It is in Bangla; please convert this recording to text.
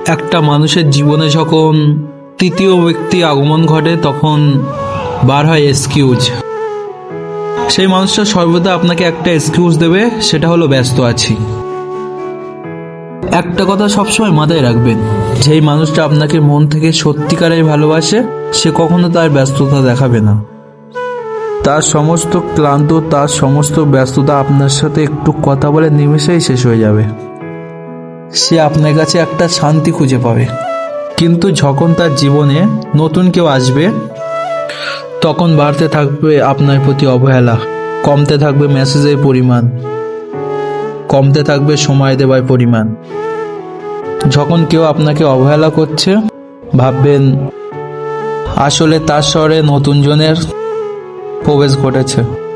একটা মানুষের জীবনে যখন তৃতীয় ব্যক্তি আগমন ঘটে তখন বার হয় এক্সকিউজ। সেই মানুষটা সর্বদা আপনাকে একটা এক্সকিউজ দেবে, সেটা হলো ব্যস্ত আছি। একটা কথা সবসময় মাথায় রাখবেন, যেই মানুষটা আপনাকে মন থেকে সত্যিকারের ভালোবাসে সে কখনো তার ব্যস্ততা দেখাবে না। তার সমস্ত ক্লান্ত, তার সমস্ত ব্যস্ততা আপনার সাথে একটু কথা বলে নিমেষেই শেষ হয়ে যাবে। সে আপনার কাছে একটা শান্তি খুঁজে পাবে। কিন্তু যখন তার জীবনে নতুন কেউ আসবে তখন বাড়তে থাকবে আপনার প্রতি অবহেলা, কমতে থাকবে মেসেজের পরিমাণ, কমতে থাকবে সময় দেওয়ার পরিমাণ। যখন কেউ আপনাকে অবহেলা করছে ভাববেন আসলে তার শহরে নতুন জনের প্রবেশ ঘটেছে।